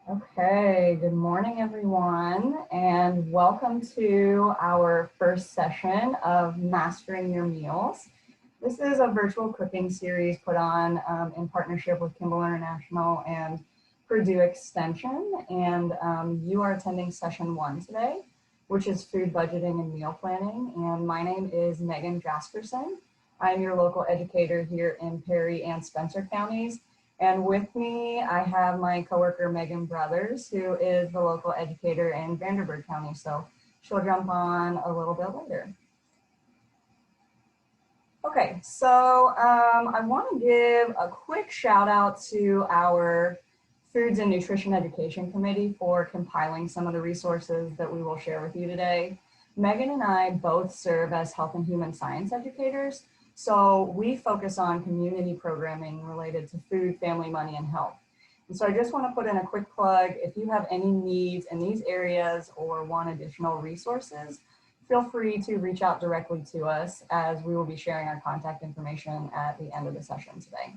Okay, good morning everyone, and welcome to our first session of Mastering Your Meals. This is a virtual cooking series put on in partnership with Kimball International and Purdue Extension, and you are attending session 1 today, which is food budgeting and meal planning, and my name is Megan Jaspersen. I'm your local educator here in Perry and Spencer counties. And with me, I have my coworker, Meagan Brothers, who is the local educator in Vanderburgh County. So she'll jump on a little bit later. Okay, so I want to give a quick shout out to our Foods and Nutrition Education Committee for compiling some of the resources that we will share with you today. Megan and I both serve as health and human science educators. So we focus on community programming related to food, family, money, and health. And so I just want to put in a quick plug. If you have any needs in these areas or want additional resources, feel free to reach out directly to us as we will be sharing our contact information at the end of the session today.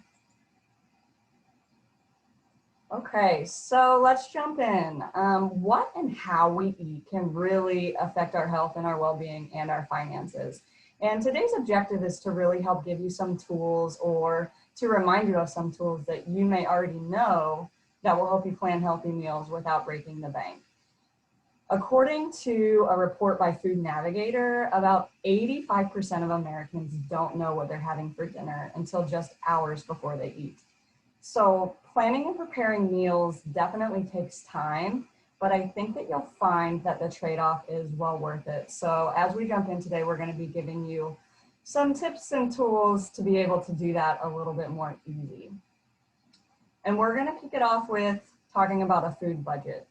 Okay, so let's jump in. What and how we eat can really affect our health and our well-being and our finances. And today's objective is to really help give you some tools or to remind you of some tools that you may already know that will help you plan healthy meals without breaking the bank. According to a report by Food Navigator, about 85% of Americans don't know what they're having for dinner until just hours before they eat. So planning and preparing meals definitely takes time, but I think that you'll find that the trade-off is well worth it. So as we jump in today, we're going to be giving you some tips and tools to be able to do that a little bit more easy. And we're going to kick it off with talking about a food budget.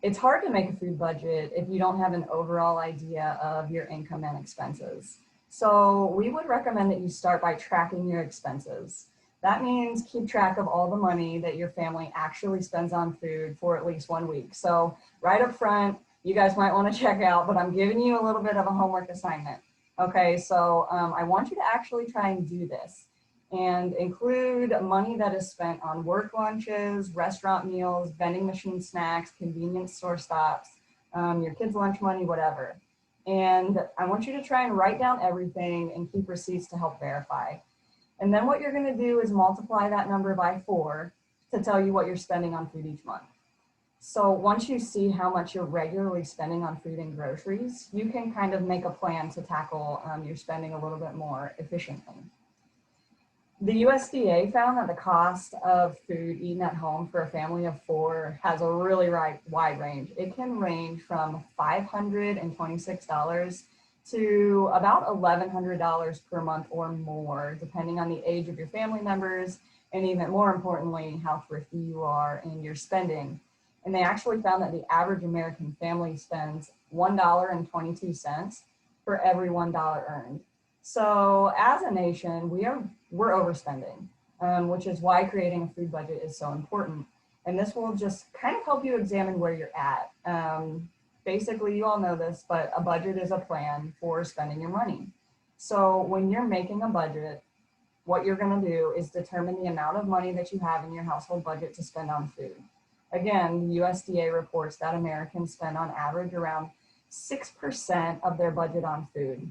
It's hard to make a food budget if you don't have an overall idea of your income and expenses. So we would recommend that you start by tracking your expenses. That means keep track of all the money that your family actually spends on food for at least 1 week. So right up front, you guys might want to check out, but I'm giving you a little bit of a homework assignment. Okay, so I want you to actually try and do this and include money that is spent on work lunches, restaurant meals, vending machine snacks, convenience store stops, your kids' lunch money, whatever. And I want you to try and write down everything and keep receipts to help verify. And then what you're going to do is multiply that number by 4 to tell you what you're spending on food each month. So once you see how much you're regularly spending on food and groceries, you can kind of make a plan to tackle your spending a little bit more efficiently. The USDA found that the cost of food eaten at home for a family of 4 has a really wide range. It can range from $526 to about $1,100 per month or more, depending on the age of your family members, and even more importantly, how thrifty you are in your spending. And they actually found that the average American family spends $1.22 for every $1 earned. So as a nation, we're overspending, which is why creating a food budget is so important. And this will just kind of help you examine where you're at. Basically, you all know this, but a budget is a plan for spending your money. So when you're making a budget, what you're going to do is determine the amount of money that you have in your household budget to spend on food. Again, the USDA reports that Americans spend on average around 6% of their budget on food.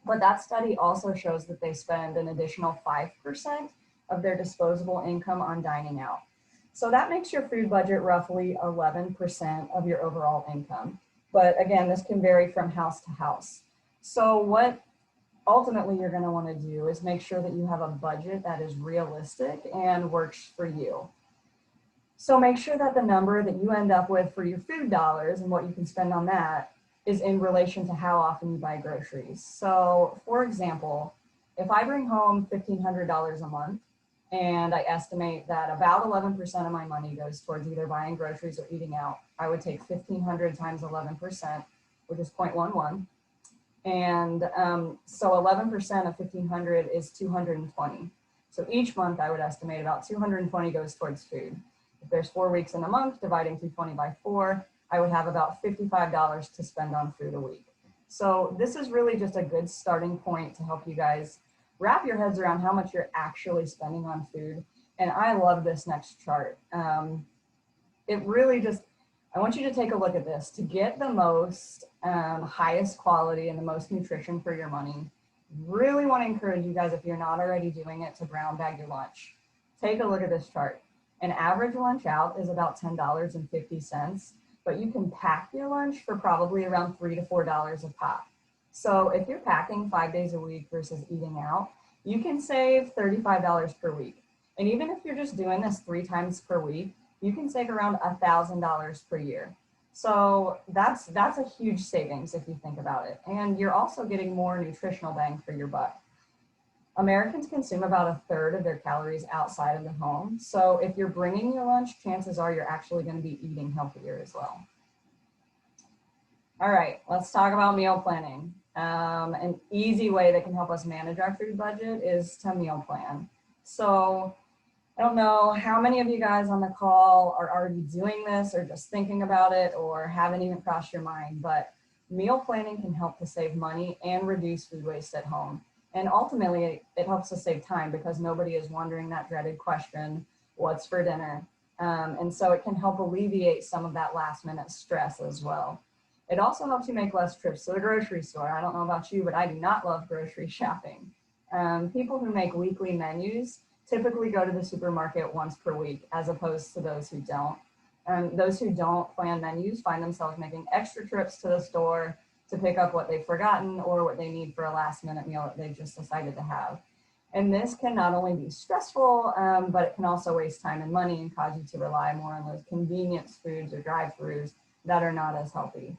But that study also shows that they spend an additional 5% of their disposable income on dining out. So that makes your food budget roughly 11% of your overall income. But again, this can vary from house to house. So what ultimately you're going to want to do is make sure that you have a budget that is realistic and works for you. So make sure that the number that you end up with for your food dollars and what you can spend on that is in relation to how often you buy groceries. So for example, if I bring home $1,500 a month, and I estimate that about 11% of my money goes towards either buying groceries or eating out, I would take 1,500 times 11%, which is 0.11. And so 11% of 1,500 is 220. So each month I would estimate about 220 goes towards food. If there's 4 weeks in a month, dividing 220 by 4, I would have about $55 to spend on food a week. So this is really just a good starting point to help you guys wrap your heads around how much you're actually spending on food. And I love this next chart. it really just, I want you to take a look at this. To get the most highest quality and the most nutrition for your money, really want to encourage you guys, if you're not already doing it, to brown bag your lunch. Take a look at this chart. An average lunch out is about $10.50, but you can pack your lunch for probably around $3 to $4 a pop. So if you're packing 5 days a week versus eating out, you can save $35 per week. And even if you're just doing this 3 times per week, you can save around $1,000 per year. So that's a huge savings if you think about it. And you're also getting more nutritional bang for your buck. Americans consume about 1/3 of their calories outside of the home. So if you're bringing your lunch, chances are you're actually going to be eating healthier as well. All right, let's talk about meal planning. An easy way that can help us manage our food budget is to meal plan. So I don't know how many of you guys on the call are already doing this or just thinking about it or haven't even crossed your mind, but meal planning can help to save money and reduce food waste at home. And ultimately, it helps us save time because nobody is wondering that dreaded question, what's for dinner? And so it can help alleviate some of that last minute stress as well. It also helps you make less trips to the grocery store. I don't know about you, but I do not love grocery shopping. People who make weekly menus typically go to the supermarket once per week, as opposed to those who don't. Those who don't plan menus find themselves making extra trips to the store to pick up what they've forgotten or what they need for a last minute meal that they just decided to have. And this can not only be stressful, but it can also waste time and money and cause you to rely more on those convenience foods or drive-thrus that are not as healthy.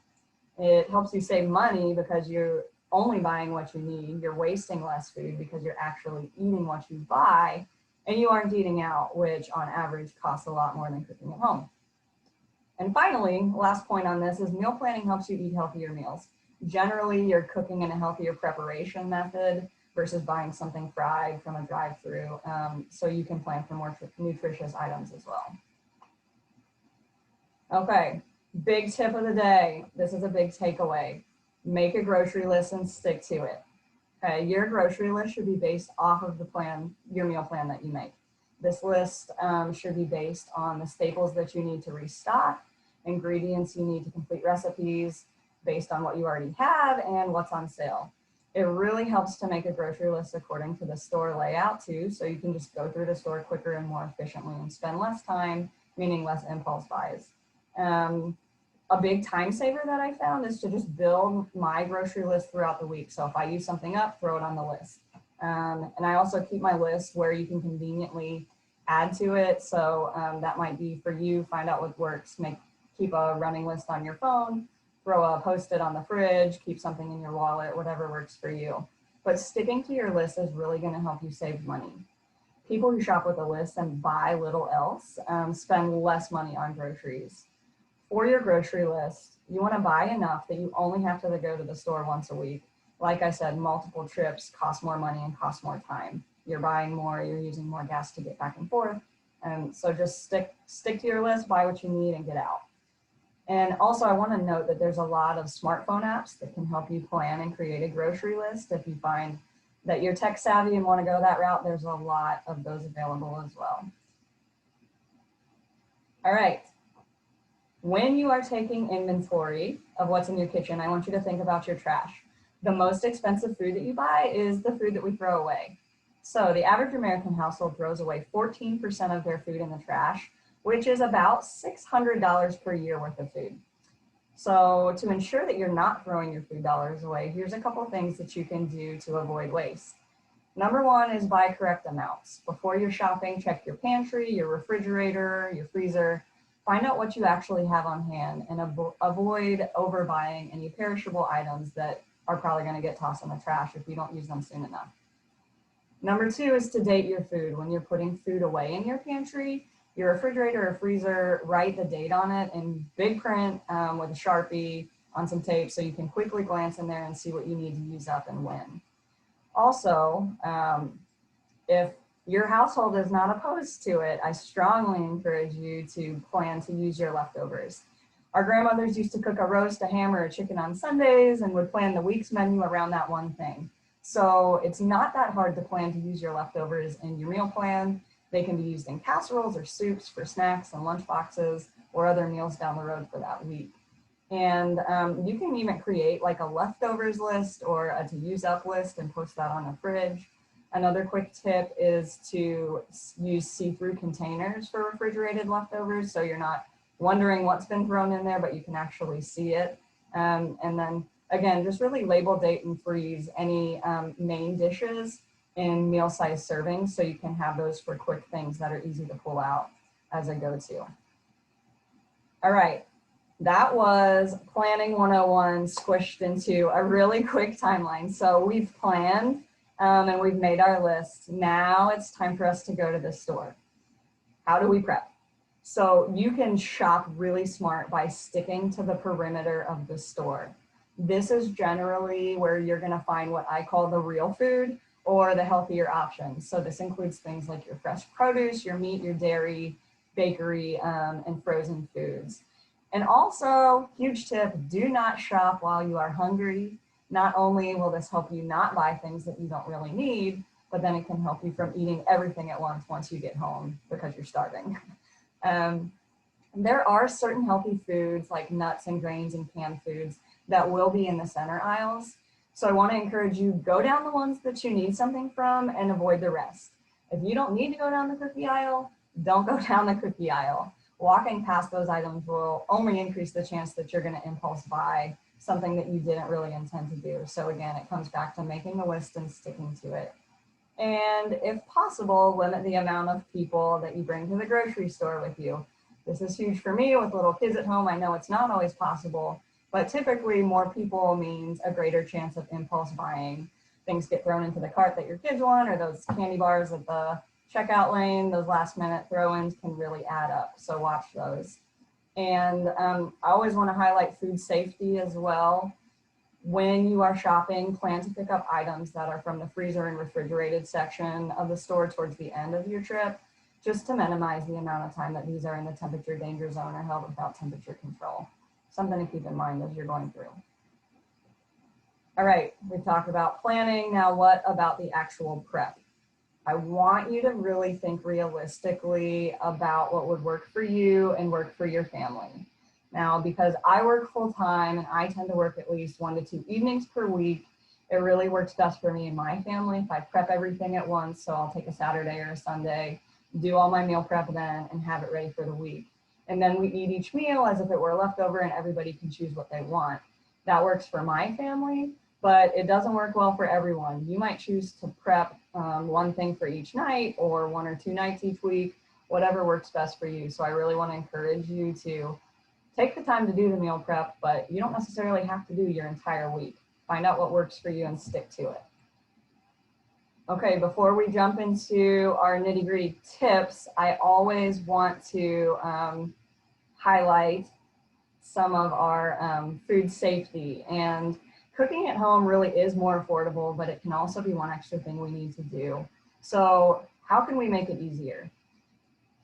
It helps you save money because you're only buying what you need. You're wasting less food because you're actually eating what you buy, and you aren't eating out, which on average costs a lot more than cooking at home. And finally, last point on this is meal planning helps you eat healthier meals. Generally, you're cooking in a healthier preparation method versus buying something fried from a drive-through, so you can plan for more nutritious items as well. Okay, big tip of the day. This is a big takeaway. Make a grocery list and stick to it. Okay, your grocery list should be based off of the plan, your meal plan that you make. This list should be based on the staples that you need to restock, ingredients you need to complete recipes, based on what you already have and what's on sale. It really helps to make a grocery list according to the store layout too, so you can just go through the store quicker and more efficiently and spend less time, meaning less impulse buys. A big time saver that I found is to just build my grocery list throughout the week. So if I use something up, throw it on the list. And I also keep my list where you can conveniently add to it. So that might be for you, find out what works, keep a running list on your phone, throw a Post-it on the fridge, keep something in your wallet, whatever works for you. But sticking to your list is really going to help you save money. People who shop with a list and buy little else spend less money on groceries. For your grocery list, you want to buy enough that you only have to go to the store once a week. Like I said, multiple trips cost more money and cost more time. You're buying more, you're using more gas to get back and forth. And so just stick to your list, buy what you need and get out. And also I want to note that there's a lot of smartphone apps that can help you plan and create a grocery list. If you find that you're tech savvy and want to go that route, there's a lot of those available as well. All right. When you are taking inventory of what's in your kitchen, I want you to think about your trash. The most expensive food that you buy is the food that we throw away. So the average American household throws away 14% of their food in the trash, which is about $600 per year worth of food. So to ensure that you're not throwing your food dollars away, here's a couple of things that you can do to avoid waste. Number one is buy correct amounts. Before you're shopping, check your pantry, your refrigerator, your freezer. Find out what you actually have on hand and avoid overbuying any perishable items that are probably going to get tossed in the trash if you don't use them soon enough. Number two is to date your food. When you're putting food away in your pantry, your refrigerator or freezer, write the date on it in big print with a Sharpie on some tape so you can quickly glance in there and see what you need to use up and when. Also, if your household is not opposed to it, I strongly encourage you to plan to use your leftovers. Our grandmothers used to cook a roast, a ham, or a chicken on Sundays and would plan the week's menu around that one thing. So it's not that hard to plan to use your leftovers in your meal plan. They can be used in casseroles or soups for snacks and lunch boxes, or other meals down the road for that week. And you can even create like a leftovers list or a to use up list and post that on a fridge. Another quick tip is to use see-through containers for refrigerated leftovers, so you're not wondering what's been thrown in there, but you can actually see it. And then again, just really label, date, and freeze any main dishes in meal-sized servings, so you can have those for quick things that are easy to pull out as a go-to. All right, that was Planning 101 squished into a really quick timeline. So we've planned and we've made our list. Now it's time for us to go to the store. How do we prep? So you can shop really smart by sticking to the perimeter of the store. This is generally where you're gonna find what I call the real food or the healthier options. So this includes things like your fresh produce, your meat, your dairy, bakery, and frozen foods. And also, huge tip, do not shop while you are hungry. Not only will this help you not buy things that you don't really need, but then it can help you from eating everything at once you get home because you're starving. There are certain healthy foods like nuts and grains and canned foods that will be in the center aisles. So I want to encourage you, go down the ones that you need something from and avoid the rest. If you don't need to go down the cookie aisle, don't go down the cookie aisle. Walking past those items will only increase the chance that you're going to impulse buy something that you didn't really intend to do. So again, it comes back to making a list and sticking to it. And if possible, limit the amount of people that you bring to the grocery store with you. This is huge for me with little kids at home. I know it's not always possible, but typically more people means a greater chance of impulse buying. Things get thrown into the cart that your kids want, or those candy bars at the checkout lane, those last minute throw-ins can really add up. So watch those. And I always want to highlight food safety as well. When you are shopping, plan to pick up items that are from the freezer and refrigerated section of the store towards the end of your trip, just to minimize the amount of time that these are in the temperature danger zone or held without temperature control. Something to keep in mind as you're going through. All right, we've talked about planning. Now what about the actual prep? I want you to really think realistically about what would work for you and work for your family. Now, because I work full time and I tend to work at least 1 to 2 evenings per week, it really works best for me and my family if I prep everything at once. So I'll take a Saturday or a Sunday, do all my meal prep then, and have it ready for the week. And then we eat each meal as if it were leftover and everybody can choose what they want. That works for my family, but it doesn't work well for everyone. You might choose to prep one thing for each night or 1 or 2 nights each week, whatever works best for you. So I really want to encourage you to take the time to do the meal prep, but you don't necessarily have to do your entire week. Find out what works for you and stick to it. Okay, before we jump into our nitty-gritty tips, I always want to highlight some of our food safety. And cooking at home really is more affordable, but it can also be one extra thing we need to do. So how can we make it easier?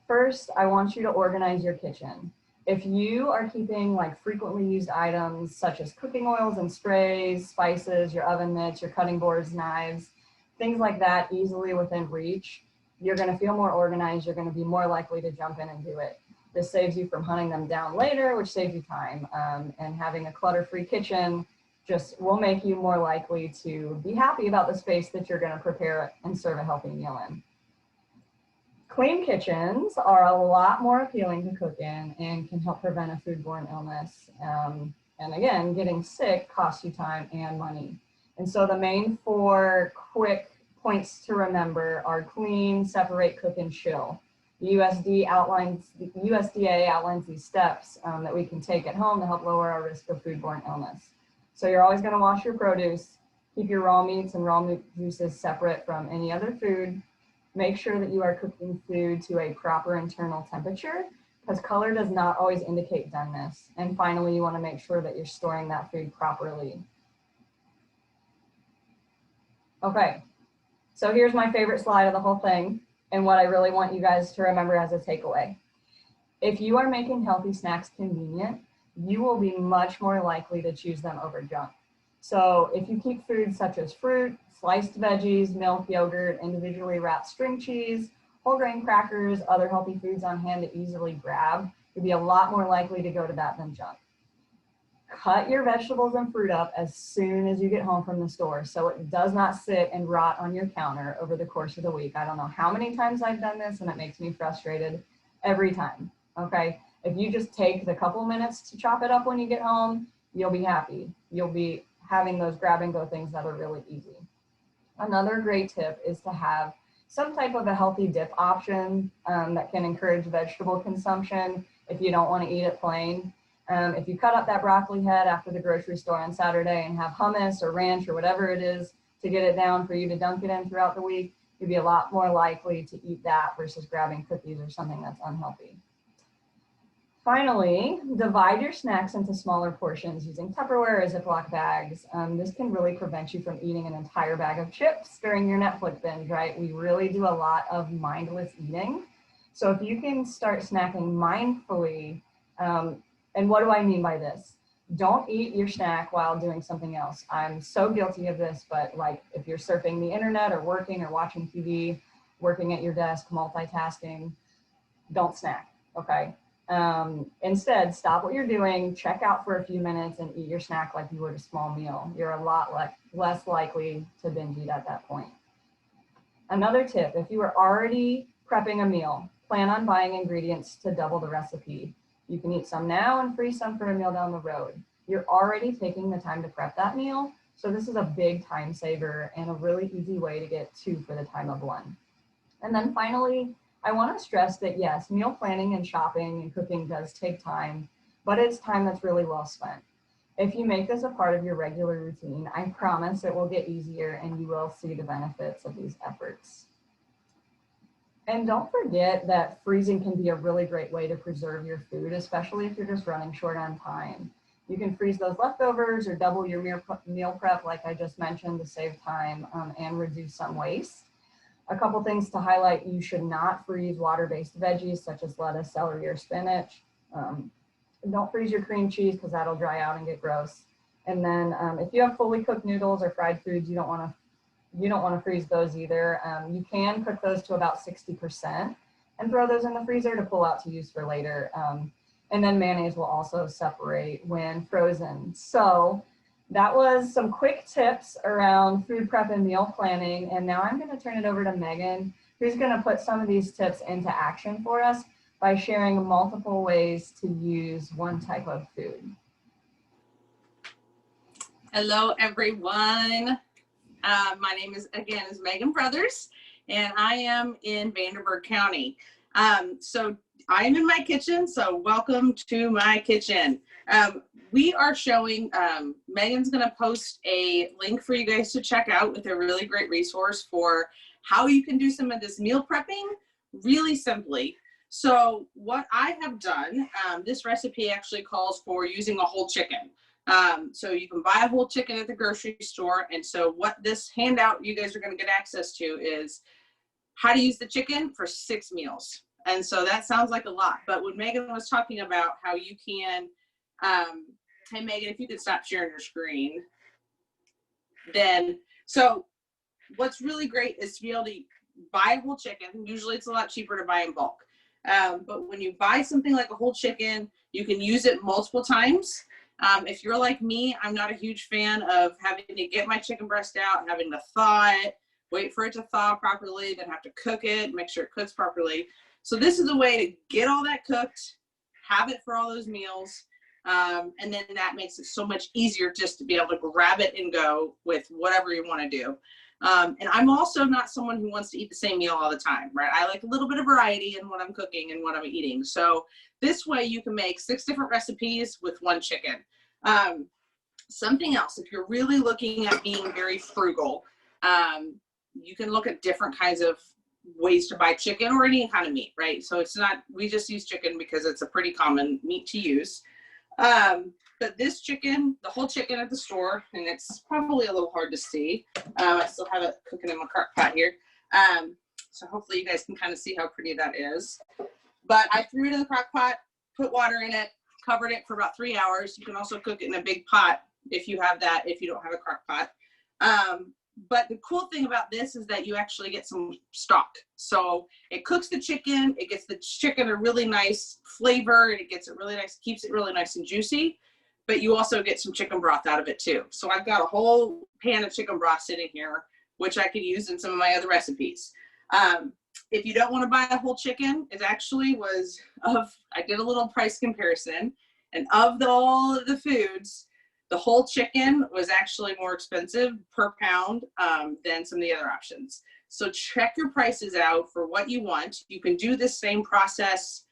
First, I want you to organize your kitchen. If you are keeping like frequently used items such as cooking oils and sprays, spices, your oven mitts, your cutting boards, knives, things like that easily within reach, you're going to feel more organized. You're going to be more likely to jump in and do it. This saves you from hunting them down later, which saves you time. And having a clutter-free kitchen just will make you more likely to be happy about the space that you're going to prepare and serve a healthy meal in. Clean kitchens are a lot more appealing to cook in and can help prevent a foodborne illness. And again, getting sick costs you time and money. And so the main 4 quick points to remember are clean, separate, cook, and chill. The USDA outlines these steps that we can take at home to help lower our risk of foodborne illness. So you're always going to wash your produce, keep your raw meats and raw meat juices separate from any other food. Make sure that you are cooking food to a proper internal temperature, because color does not always indicate doneness. And finally, you want to make sure that you're storing that food properly. Okay, so here's my favorite slide of the whole thing and what I really want you guys to remember as a takeaway. If you are making healthy snacks convenient, you will be much more likely to choose them over junk. So if you keep foods such as fruit, sliced veggies, milk, yogurt, individually wrapped string cheese, whole grain crackers, other healthy foods on hand to easily grab, You'll be a lot more likely to go to that than junk. Cut your vegetables and fruit up as soon as you get home from the store so it does not sit and rot on your counter over the course of the week. I don't know how many times I've done this, and it makes me frustrated every time, okay? If you just take the couple minutes to chop it up when you get home, you'll be happy. You'll be having those grab and go things that are really easy. Another great tip is to have some type of a healthy dip option that can encourage vegetable consumption if you don't want to eat it plain. If you cut up that broccoli head after the grocery store on Saturday and have hummus or ranch or whatever it is to get it down for you to dunk it in throughout the week, you'd be a lot more likely to eat that versus grabbing cookies or something that's unhealthy. Finally, divide your snacks into smaller portions using Tupperware or Ziploc bags. This can really prevent you from eating an entire bag of chips during your Netflix binge, right? We really do a lot of mindless eating. So if you can start snacking mindfully, and what do I mean by this? Don't eat your snack while doing something else. I'm so guilty of this, but like if you're surfing the internet or working or watching TV, working at your desk, multitasking, don't snack, okay? Instead, stop what you're doing, check out for a few minutes and eat your snack like you would a small meal. You're a lot less likely to binge eat at that point. Another tip, if you are already prepping a meal, plan on buying ingredients to double the recipe. You can eat some now and freeze some for a meal down the road. You're already taking the time to prep that meal, so this is a big time saver and a really easy way to get two for the time of one. And then finally, I want to stress that yes, meal planning and shopping and cooking does take time, but it's time that's really well spent. If you make this a part of your regular routine, I promise it will get easier and you will see the benefits of these efforts. And don't forget that freezing can be a really great way to preserve your food, especially if you're just running short on time. You can freeze those leftovers or double your meal prep, like I just mentioned, to save time and reduce some waste. A couple things to highlight: you should not freeze water-based veggies such as lettuce, celery, or spinach. Don't freeze your cream cheese because that'll dry out and get gross. And then if you have fully cooked noodles or fried foods, you don't want to freeze those either. You can cook those to about 60% and throw those in the freezer to pull out to use for later. And then mayonnaise will also separate when frozen. So that was some quick tips around food prep and meal planning. And now I'm going to turn it over to Megan, who's going to put some of these tips into action for us by sharing multiple ways to use one type of food. Hello, everyone. My name is Meagan Brothers, and I am in Vanderburgh County. So I am in my kitchen, so welcome to my kitchen. We are showing, Megan's going to post a link for you guys to check out with a really great resource for how you can do some of this meal prepping really simply. So what I have done, this recipe actually calls for using a whole chicken. So you can buy a whole chicken at the grocery store. And so what this handout you guys are going to get access to is how to use the chicken for 6 meals. And so that sounds like a lot, but when Megan was talking about how you can, hey Megan, if you could stop sharing your screen, then, so what's really great is to be able to buy a whole chicken. Usually it's a lot cheaper to buy in bulk. But when you buy something like a whole chicken, you can use it multiple times. If you're like me, I'm not a huge fan of having to get my chicken breast out, having to thaw it, wait for it to thaw properly, then have to cook it, make sure it cooks properly. So this is a way to get all that cooked, have it for all those meals, and then that makes it so much easier just to be able to grab it and go with whatever you want to do. And I'm also not someone who wants to eat the same meal all the time, right? I like a little bit of variety in what I'm cooking and what I'm eating. So this way you can make 6 different recipes with 1 chicken. Something else, if you're really looking at being very frugal, you can look at different kinds of ways to buy chicken or any kind of meat, right? So it's not, we just use chicken because it's a pretty common meat to use. But this chicken, the whole chicken at the store, and it's probably a little hard to see. I still have it cooking in my crock pot here. So hopefully you guys can kind of see how pretty that is. But I threw it in the crock pot, put water in it, covered it for about 3 hours. You can also cook it in a big pot if you have that, if you don't have a crock pot. but the cool thing about this is that you actually get some stock. So it cooks the chicken, it gets the chicken a really nice flavor, and it gets it really nice, keeps it really nice and juicy, but you also get some chicken broth out of it too. So I've got a whole pan of chicken broth sitting here, which I could use in some of my other recipes. If you don't want to buy a whole chicken, it actually was I did a little price comparison, and of all of the foods, the whole chicken was actually more expensive per pound than some of the other options. So check your prices out for what you want. You can do this same process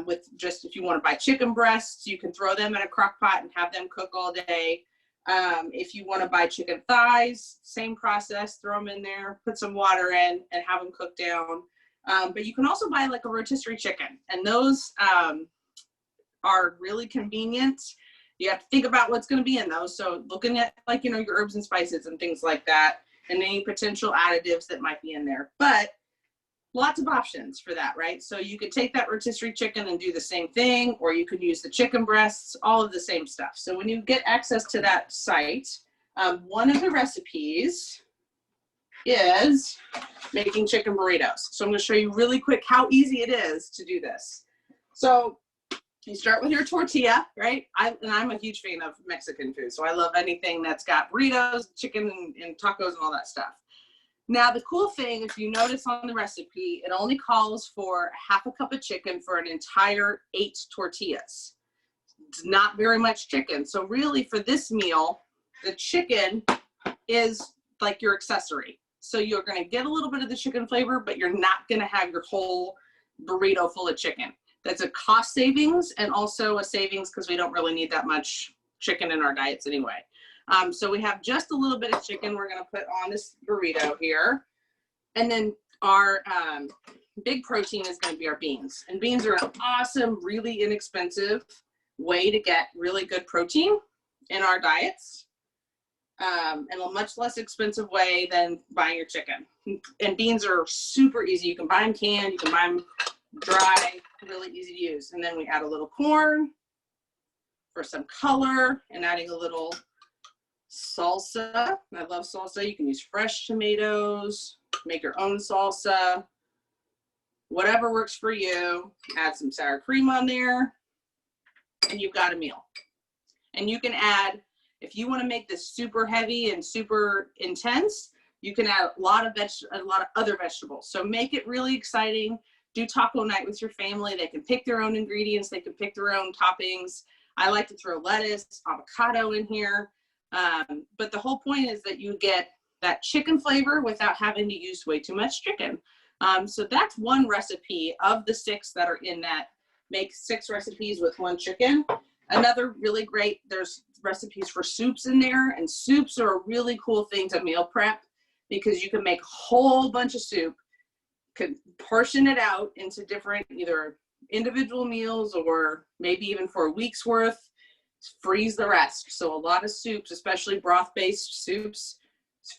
with just, if you want to buy chicken breasts, you can throw them in a crock pot and have them cook all day. If you want to buy chicken thighs, same process, throw them in there, put some water in and have them cook down. But you can also buy like a rotisserie chicken, and those are really convenient. You have to think about what's going to be in those. So looking at, like, you know, your herbs and spices and things like that, and any potential additives that might be in there. But lots of options for that, right? So you could take that rotisserie chicken and do the same thing, or you could use the chicken breasts, all of the same stuff. So when you get access to that site, one of the recipes is making chicken burritos. So I'm going to show you really quick how easy it is to do this. So you start with your tortilla, right? I'm a huge fan of Mexican food, so I love anything that's got burritos, chicken, and tacos and all that stuff. Now, the cool thing, if you notice on the recipe, it only calls for half a cup of chicken for an entire 8 tortillas. It's not very much chicken. So really, for this meal, the chicken is like your accessory. So you're going to get a little bit of the chicken flavor, but you're not going to have your whole burrito full of chicken. That's a cost savings and also a savings because we don't really need that much chicken in our diets anyway. So we have just a little bit of chicken we're going to put on this burrito here. And then our big protein is going to be our beans. And beans are an awesome, really inexpensive way to get really good protein in our diets. And a much less expensive way than buying your chicken. And beans are super easy. You can buy them canned, you can buy them dry, really easy to use. And then we add a little corn for some color and adding a little salsa. I love salsa. You can use fresh tomatoes, make your own salsa, whatever works for you. Add some sour cream on there and you've got a meal. And you can add, if you want to make this super heavy and super intense, you can add a lot of other vegetables. So make it really exciting. Do taco night with your family. They can pick their own ingredients. They can pick their own toppings. I like to throw lettuce, avocado in here. But the whole point is that you get that chicken flavor without having to use way too much chicken. So that's one recipe of the 6 that are in that. Make 6 recipes with 1 chicken. Another really great, there's recipes for soups in there, and soups are a really cool thing to meal prep because you can make a whole bunch of soup, could portion it out into different either individual meals or maybe even for a week's worth, freeze the rest. So a lot of soups, especially broth-based soups,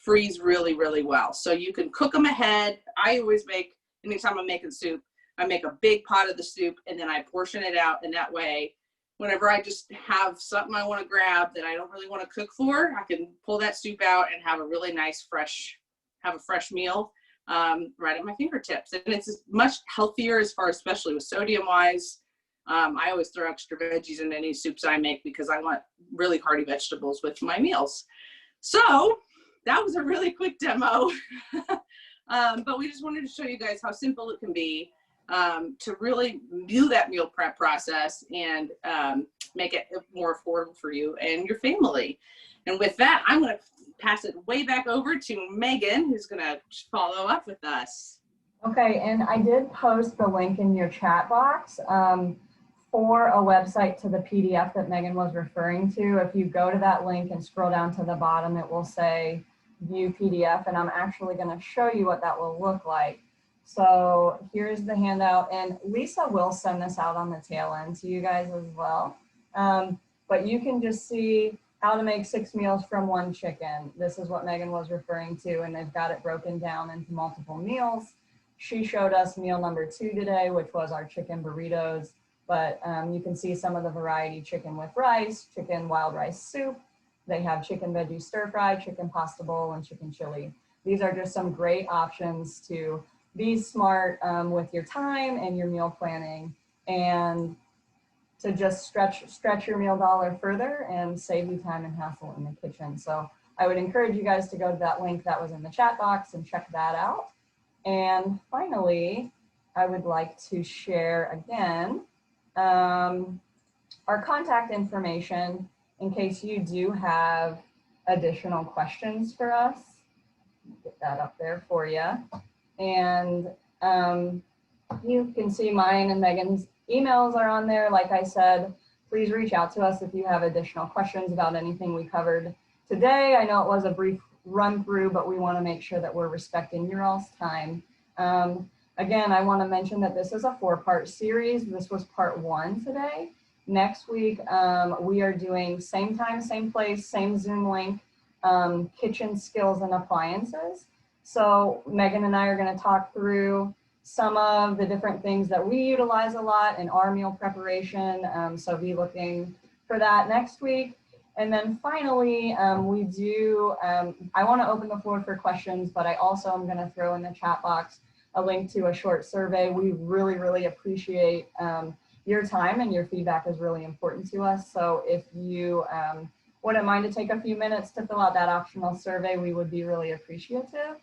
freeze really, really well. So you can cook them ahead. I always make, anytime I'm making soup, I make a big pot of the soup and then I portion it out, and that way, whenever I just have something I want to grab that I don't really want to cook for, I can pull that soup out and have a really nice fresh meal right at my fingertips. And it's much healthier as far as, especially with sodium wise. I always throw extra veggies in any soups I make because I want really hearty vegetables with my meals. So that was a really quick demo. But we just wanted to show you guys how simple it can be to really do that meal prep process and make it more affordable for you and your family. And with that, I'm going to pass it way back over to Megan, who's going to follow up with us. Okay, and I did post the link in your chat box for a website to the PDF that Megan was referring to. If you go to that link and scroll down to the bottom, it will say view PDF, and I'm actually going to show you what that will look like. So here's the handout, and Lisa will send this out on the tail end to you guys as well. But you can just see how to make 6 meals from 1 chicken. This is what Megan was referring to, and they've got it broken down into multiple meals. She showed us meal number 2 today, which was our chicken burritos, but you can see some of the variety: chicken with rice, chicken wild rice soup, They have chicken veggie stir fry, chicken pasta bowl, and chicken chili. These are just some great options to be smart with your time and your meal planning, and to just stretch your meal dollar further and save you time and hassle in the kitchen. So I would encourage you guys to go to that link that was in the chat box and check that out. And finally, I would like to share again our contact information in case you do have additional questions for us. Get that up there for you. And you can see mine and Megan's emails are on there. Like I said, please reach out to us if you have additional questions about anything we covered today. I know it was a brief run through, but we want to make sure that we're respecting your all's time. Again, I want to mention that this is a 4-part series. This was part 1 today. Next week, we are doing same time, same place, same Zoom link, kitchen skills and appliances. So Megan and I are going to talk through some of the different things that we utilize a lot in our meal preparation. So be looking for that next week. And then finally, I want to open the floor for questions, but I also am going to throw in the chat box a link to a short survey. We really, really appreciate your time, and your feedback is really important to us. So if you wouldn't mind to take a few minutes to fill out that optional survey, we would be really appreciative.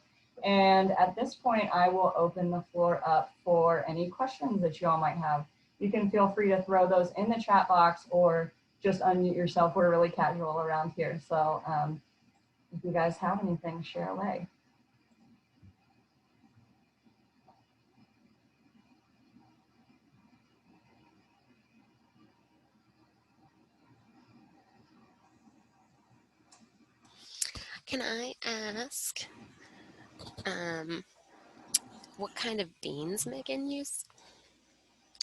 And at this point, I will open the floor up for any questions that you all might have. You can feel free to throw those in the chat box or just unmute yourself. We're really casual around here. So if you guys have anything, share away. Can I ask what kind of beans Megan used?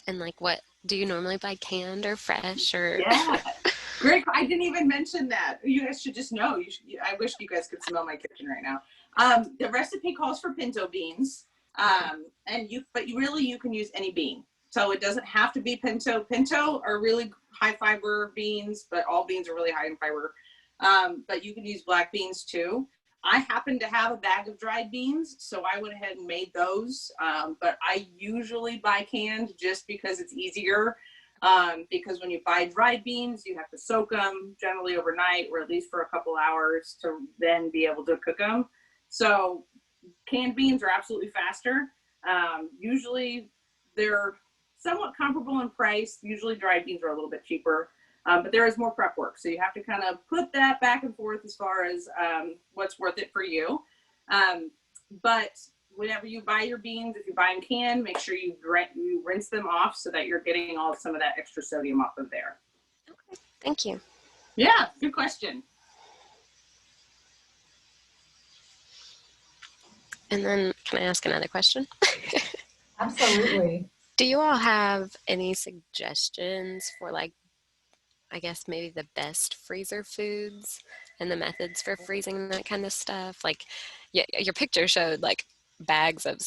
And like, what do you normally buy, canned or fresh or? Yeah, great. I didn't even mention that. You guys should just know. I wish you guys could smell my kitchen right now. The recipe calls for pinto beans, but you can use any bean. So it doesn't have to be pinto. Pinto are really high fiber beans, but all beans are really high in fiber. But you can use black beans too. I happen to have a bag of dried beans, so I went ahead and made those. But I usually buy canned just because it's easier. Because when you buy dried beans, you have to soak them generally overnight or at least for a couple hours to then be able to cook them. So canned beans are absolutely faster. Usually they're somewhat comparable in price. Usually dried beans are a little bit cheaper. But there is more prep work. So you have to kind of put that back and forth as far as what's worth it for you. But whenever you buy your beans, if you buy them canned, make sure you rinse them off so that you're getting some of that extra sodium off of there. Okay, thank you. Yeah, good question. And then can I ask another question? Absolutely. Do you all have any suggestions for, like, I guess maybe the best freezer foods and the methods for freezing that kind of stuff? Like, yeah, your picture showed like bags of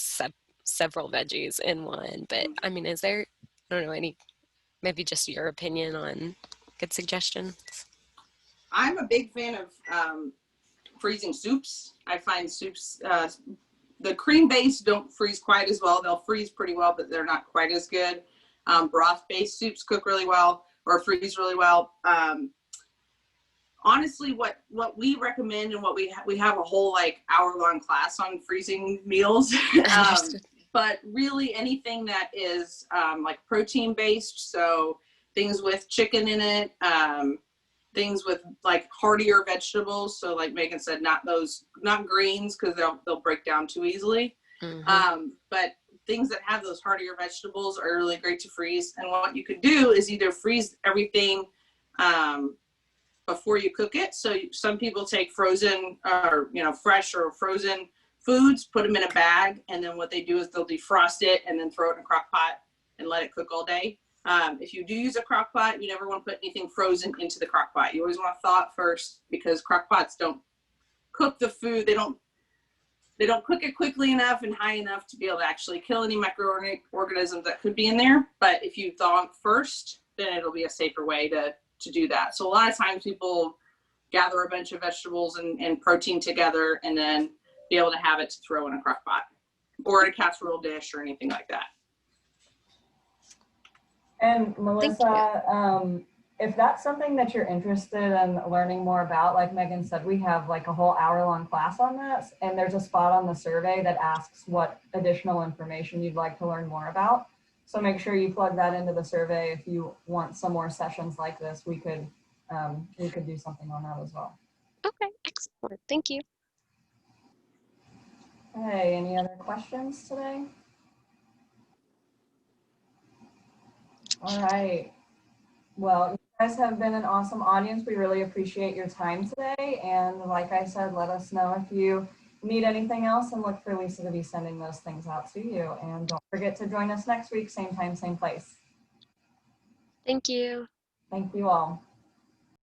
several veggies in one, but I mean, is there, I don't know, maybe just your opinion on good suggestions? I'm a big fan of freezing soups. I find soups, the cream based don't freeze quite as well. They'll freeze pretty well, but they're not quite as good. Broth based soups cook really well or freeze really well. Honestly, what we recommend and what we have a whole like hour-long class on freezing meals. But really anything that is like protein based, so things with chicken in it, things with like heartier vegetables. So like Megan said, not greens because they'll break down too easily. Mm-hmm. But things that have those heartier vegetables are really great to freeze. And what you could do is either freeze everything before you cook it. So some people take frozen or fresh or frozen foods, put them in a bag, and then what they do is they'll defrost it and then throw it in a crock pot and let it cook all day. If you do use a crock pot, you never want to put anything frozen into the crock pot. You always want to thaw it first because crock pots don't cook the food. They don't cook it quickly enough and high enough to be able to actually kill any microorganisms that could be in there. But if you thaw it first, then it'll be a safer way to do that. So a lot of times people gather a bunch of vegetables and protein together and then be able to have it to throw in a crock pot or a casserole dish or anything like that. And Melissa, if that's something that you're interested in learning more about, like Megan said, we have like a whole hour-long class on this, and there's a spot on the survey that asks what additional information you'd like to learn more about. So make sure you plug that into the survey. If you want some more sessions like this, we could do something on that as well. Okay, excellent. Thank you. Okay, any other questions today? All right. Well, you guys have been an awesome audience. We really appreciate your time today. And like I said, let us know if you need anything else, and look for Lisa to be sending those things out to you. And don't forget to join us next week, same time, same place. Thank you. Thank you all.